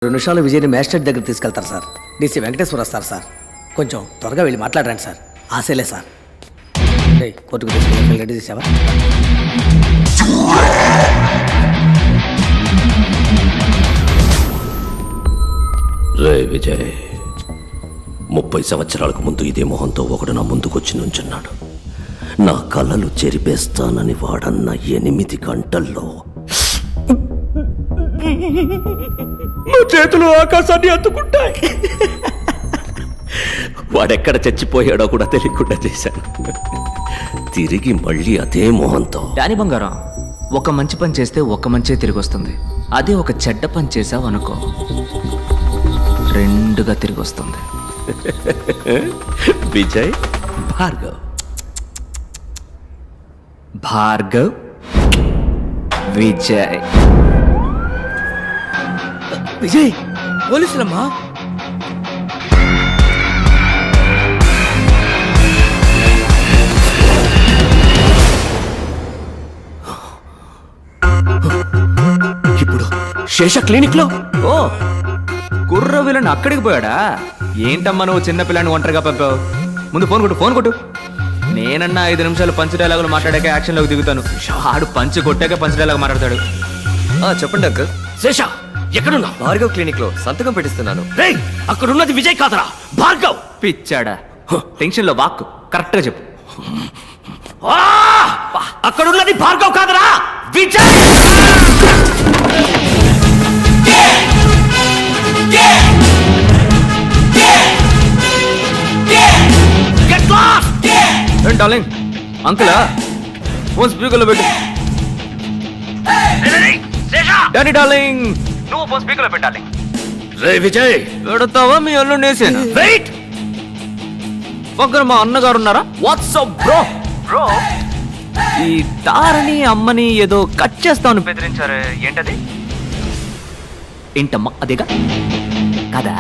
2 నిమిషాలు విజయ్ని మ్యాజిస్ట్రేట్ దగ్గర తీసుకెళ్తారు సార్. డీసీ వెంకటేశ్వర వస్తారు సార్. కొంచెం త్వరగా వెళ్ళి మాట్లాడరండి సార్. ఆశలే సార్. కోర్టుకు తీసుకెళ్ళి రెడీ చేసావా? రే విజయ్, 30 సంవత్సరాలకు ముందు ఇదే మొహంతో ఒకడు నా ముందుకొచ్చి నుంచున్నాడు. నా కళ్ళలు చెరిపేస్తానని వాడన్న 8 గంటల్లో నా చేతులు ఆకాశాన్ని అందుకుంటాయి. వాడెక్కడ చచ్చిపోయాడో కూడా తెలియకుండా చేశాను. తిరిగి మళ్ళీ అదే మొహంతో. డానీ బంగారం, ఒక మంచి పని చేస్తే ఒక మంచే తిరిగి వస్తుంది. అదే ఒక చెడ్డ పని చేసావు అనుకో, 2గా తిరిగి వస్తుంది. విజయ్ భార్గవ్. భార్గవ్ విజయ్. విజయ్, పోలీసులమ్మా. ఇప్పుడు శేష క్లినిక్ లో. ఓ, కుర్ర విలన్ అక్కడికి పోయాడా? ఏంటమ్మా నువ్వు చిన్న పిల్లని ఒంటరిగా పంపావు? ముందు ఫోన్ కొట్టు. నేనన్నా 5 నిమిషాలు పంచ్ డైలాగులు మాట్లాడాక యాక్షన్లోకి దిగుతాను. ఆడు పంచ్ కొట్టాక పంచ్ డైలాగ్ మాట్లాడతాడు. చెప్పండి అంకుల్. శేష ఎక్కడున్నా? భార్గవ్ క్లినిక్ లో సంతకం పెట్టిస్తున్నాను. రేయ్, అక్కడున్నది విజయ్ కాదరా, భార్గవ్. పిచ్చాడా? టెన్షన్ లో వాక్ కరెక్ట్ గా చెప్పు. అక్కడున్నది భార్గవ్ కాదరా, విజయ్. డార్లింగ్, అంకులా ఫోన్ స్పీకర్ లో పెట్టు. డానీ డార్లింగ్, నువ్వు ఫోన్ స్పీకర్ లో పెట్టాలి. రే విజయ్, పెడతావా మీ అల్లు నేసేనా? వెయిట్. పక్కన మా అన్నగారు ఉన్నారా? WhatsApp bro. ఈ తారని అమ్మని ఏదో కట్ చేస్తామని బెదిరించారు. ఏంటది? ఏంటమ్మా అదేగా కదా?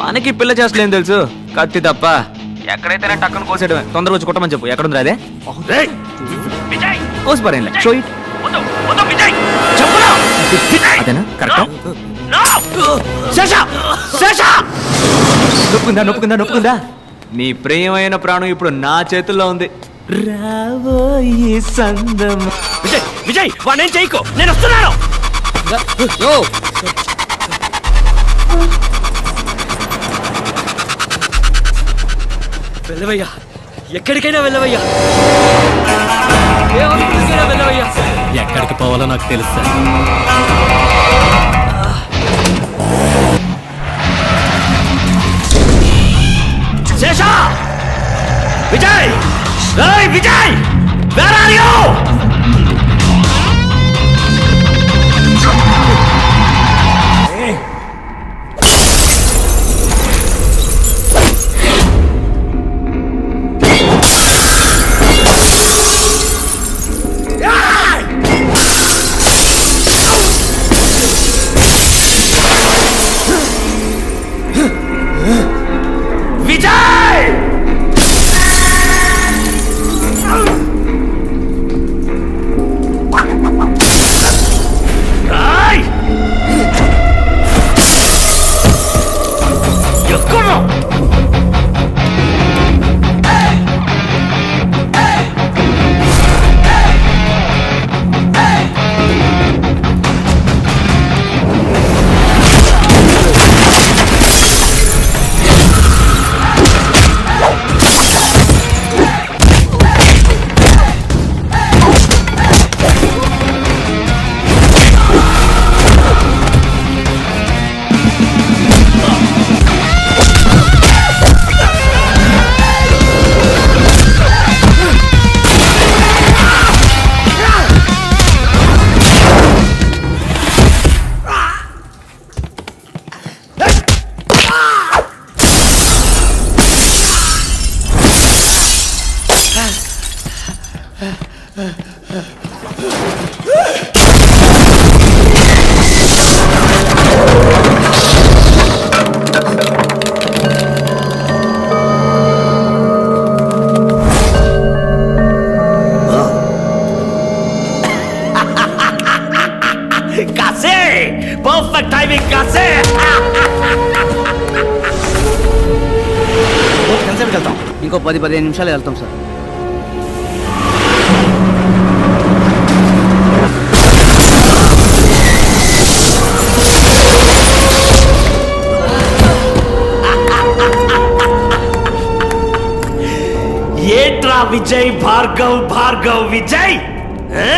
మనకి పిల్ల చేస్తలేం తెలుసు, కత్తి తప్ప. ఎక్కడైతేనే టక్కన కోసేయడమే. తొందరగా వచ్చి కొట్టమని చెప్పు. ఎక్కడుంది అదే? రేయ్ విజయ్, కోసి పరేం షో ఇట్. విజయ్ చెప్పురా. అదేనా కరెక్టా? శేష శేష. నొప్పుకుందా? నీ ప్రియమైన ప్రాణం ఇప్పుడు నా చేతుల్లో ఉంది. రాబోయే సందం. విజయ్ వాణ్ణేం చేయకు, నేను వస్తున్నాను. వెళ్ళవయ్యా, ఎక్కడికైనా వెళ్ళవయ్యా, ఏ హాస్పిటల్కైనా వెళ్ళవయ్యా. ఎక్కడికి పోవాలో నాకు తెలుసు. శేష, విజయ్, రేయ్ విజయ్, వేర్ ఆర్ యు? ఇంకో 10-15 నిమిషాలు వెళ్తాం సార్. ఏట్రా విజయ్, భార్గవ్ విజయ్ ఆ?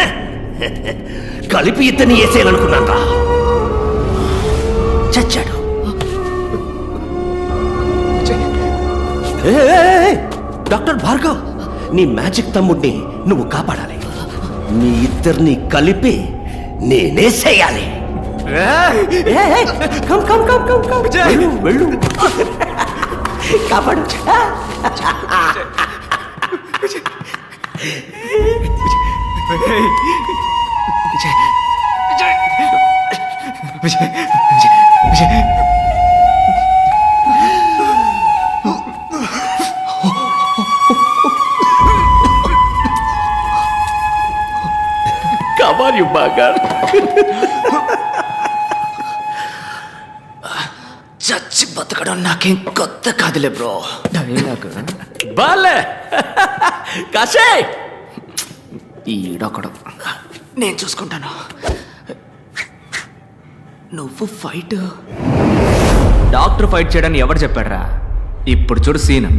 కలిపి ఇతన్ని వేసేయాలనుకున్నారా? చచ్చాడు. డాక్టర్ భార్గవ్, నీ మ్యాజిక్ తమ్ముడిని నువ్వు కాపాడాలి. మీ ఇద్దరిని కలిపి నేనేసేయాలి. వెళ్ళు కాపాడు. Come on you bugger. చచ్చి బతకడం నాకేం కొత్త కాదులే బ్రో. డైలాగ్ బాలే కాశే. ఈడొకడు, నేను చూసుకుంటాను. నువ్వు ఫైట్ డాక్టర్ ఫైట్ చేయడానికి ఎవరు చెప్పాడురా? ఇప్పుడు చూడు సీన్.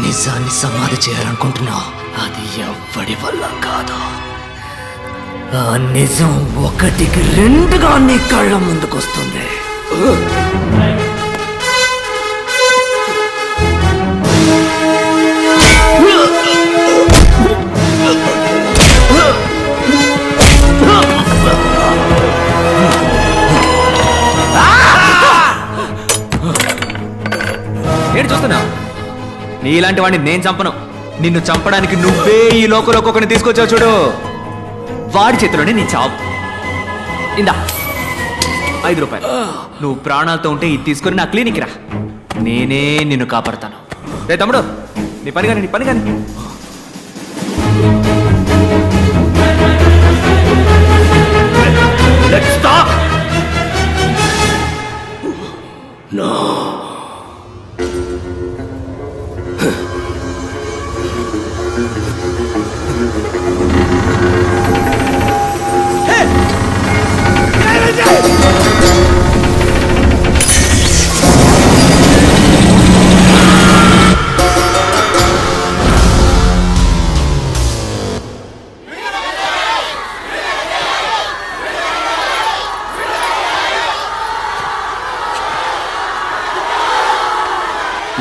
నిజాన్ని సమాధి చేయాలనుకుంటున్నావు, అది ఎవ్వడి వల్ల కాదు. ఆ నిజం 1కి 2గా నీ కళ్ళ ముందుకొస్తుంది. ఏంటి చూస్తున్నా? నీలాంటి వాడిని నేను చంపను. నిన్ను చంపడానికి నువ్వే ఈ లోకంలో ఒక్కొక్కరిని తీసుకొచ్చావు చూడు. వాడి చేతిలోనే నీ చావు. ఇందా 5 రూపాయలు. నువ్వు ప్రాణాలతో ఉంటే ఇది తీసుకొని నా క్లినిక్ రా, నేనే నిన్ను కాపాడతాను. రే తమ్ముడు, నీ పని కానీ. Let's stop. No.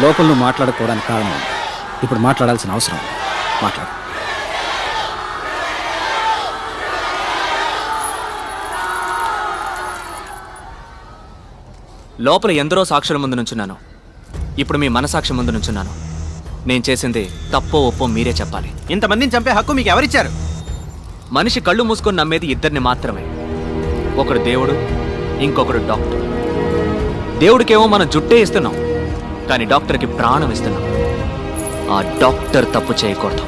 లోపల నువ్వు మాట్లాడుకోవడానికి కారణం ఇప్పుడు మాట్లాడాల్సిన అవసరం. మాట్లాడు. లోపల ఎందరో సాక్షుల ముందు నుంచున్నాను, ఇప్పుడు మీ మనసాక్షి ముందు నుంచున్నాను. నేను చేసింది తప్పో ఒప్పో మీరే చెప్పాలి. ఇంతమందిని చంపే హక్కు మీకు ఎవరిచ్చారు? మనిషి కళ్ళు మూసుకొని నమ్మేది ఇద్దరిని మాత్రమే. ఒకడు దేవుడు, ఇంకొకడు డాక్టర్. దేవుడికేమో మనం జుట్టే ఇస్తున్నాం, కానీ డాక్టర్కి ప్రాణం ఇస్తున్నాం. ఆ డాక్టర్ తప్పు చేయకూడదు,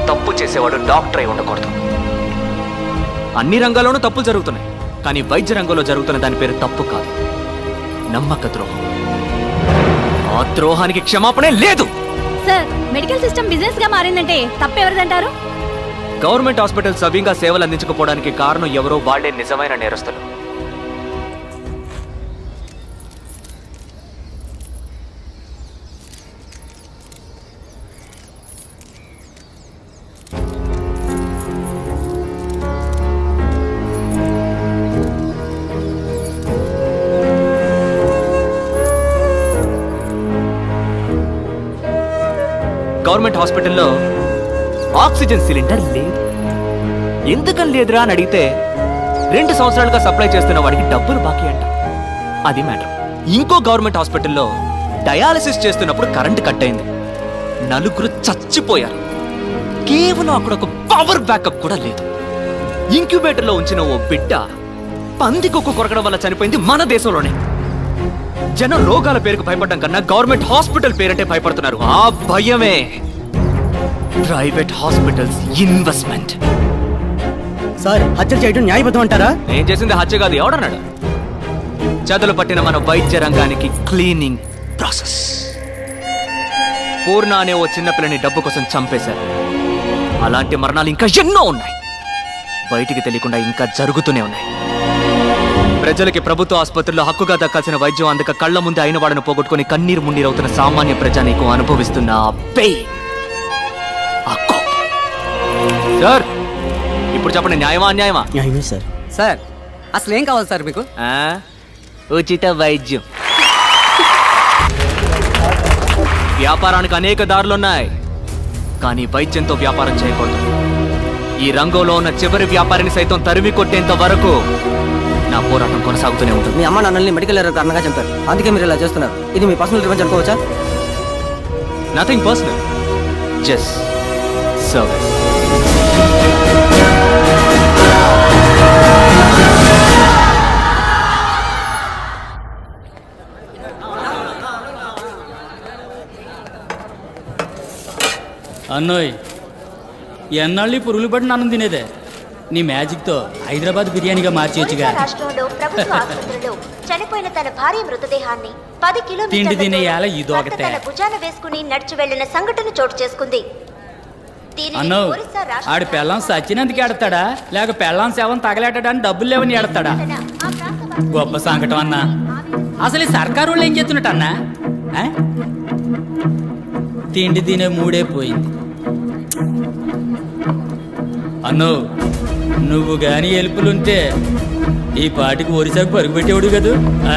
తప్పు చేసేవాడు డాక్టర్ అయి ఉండకూడదు. అన్ని రంగాల్లోనూ తప్పులు జరుగుతున్నాయి, కానీ వైద్య రంగంలో జరుగుతున్న దాని పేరు తప్పు కాదు, నమ్మక ద్రోహం. ఆ ద్రోహానికి క్షమాపణే లేదు. సార్, మెడికల్ సిస్టమ్ బిజినెస్ గా మారిందంటే తప్పెవరిదంటారు? గవర్నమెంట్ హాస్పిటల్ సవ్యంగా సేవలు అందించకపోవడానికి కారణం ఎవరో వాళ్లే నిజమైన నేరస్తులు. గవర్నమెంట్ హాస్పిటల్లో ఆక్సిజన్ సిలిండర్ లేదు. ఎందుకని లేదురా అని అడిగితే 2 సంవత్సరాలుగా సప్లై చేస్తున్న వాడికి డబ్బులు బాకీ అంట. అది మ్యాటర్. ఇంకో గవర్నమెంట్ హాస్పిటల్లో డయాలసిస్ చేస్తున్నప్పుడు కరెంట్ కట్ అయింది. 4 చచ్చిపోయారు. కేవలం అక్కడ ఒక పవర్ బ్యాకప్ కూడా లేదు. ఇంక్యుబేటర్ లో ఉంచిన ఓ బిడ్డ పందికొక్కు కొరకడం వల్ల చనిపోయింది మన దేశంలోనే. జనం రోగాల పేరుకు భయపడడం కన్నా గవర్నమెంట్ హాస్పిటల్ పేరంటే భయపడుతున్నారు. ఆ భయమే ప్రైవేట్ హాస్పిటల్స్ ఇన్వెస్ట్మెంట్. సార్ హత్యలు చేయడం న్యాయబద్ధం అంటారా? నేను చేసింది హత్య కాదు. ఎవడన్నాడు? చదులు పట్టిన మన వైద్య రంగానికి క్లీనింగ్ ప్రాసెస్. పూర్ణ అనే ఓ చిన్నపిల్లని డబ్బు కోసం చంపేశారు. అలాంటి మరణాలు ఇంకా ఎన్నో ఉన్నాయి. బయటికి తెలియకుండా ఇంకా జరుగుతూనే ఉన్నాయి. ప్రజలకి ప్రభుత్వ ఆసుపత్రుల్లో హక్కుగా దక్కాల్సిన వైద్యం అందక కళ్ళ ముందే అయిన వాడిని పోగొట్టుకుని కన్నీరు మున్నీరవుతున్న సామాన్య ప్రజానీకం అనుభవిస్తున్న ఆ పెయిన్, ఆ కోపం. సార్ ఇప్పుడు చెప్పండి, న్యాయమా అన్యాయమా? న్యాయమే సార్. సార్ అసలు ఏం కావాలి సార్ మీకు? ఆ? ఉచిత వైద్యం. వ్యాపారానికి అనేక దారులున్నాయి, కానీ వైద్యంతో వ్యాపారం చేయకూడదు. ఈ రంగంలో ఉన్న చివరి వ్యాపారిని సైతం తరిమి కొట్టేంత వరకు నా పోరాటం కొనసాగుతూనే ఉంటుంది. మీ అమ్మ నాన్నల్ని మెడికల్ ఎర్రర్ కారణంగా చంపారు, అందుకే మీరు ఇలా చేస్తున్నారు. ఇది మీ పర్సనల్ రివెంజ్ అనుకోవచ్చా? Nothing personal, just service. అన్నోయ్, ఎన్నాళ్ళు ఈ పురుగులు పడిన అన్నం తినేదే? నీ మ్యాజిక్తో హైదరాబాద్ బిర్యానీగా మార్చేయచ్చుగా. రాష్ట్రంలో ప్రభుత్వ ఆసుపత్రిలో చనిపోయిన తన భార్య మృతదేహాన్ని 10 తిండి కిలోమీటర్ల తినేయాల దూరం ఇదొకటే. భర్త తన భుజాన వేసుకుని నడిచి వెళ్లిన సంఘటన చోటు చేసుకుంది. దీనిని అన్నో, ఒరిస్సా రాష్ట్ర ఆడి పెళ్ళాం సచ్చినందుకు ఎడతాడా లేక పెళ్ళాం సేవం తగలేటడానికి డబ్బులు లేవని ఎడతాడా? ఆ ప్రాంత గొప్ప సంకటం అన్నా. అసలు ఈ సర్కారు వాళ్ళు ఏం చేస్తున్నట్టు అన్నా? ఆ? తిండి తినే మూడే పోయింది. అన్నో, నువ్వు గాని ఎలుపులుంటే ఈ పాటికి ఒరిసాకు పరుగు పెట్టేవాడు కదూ. ఆ?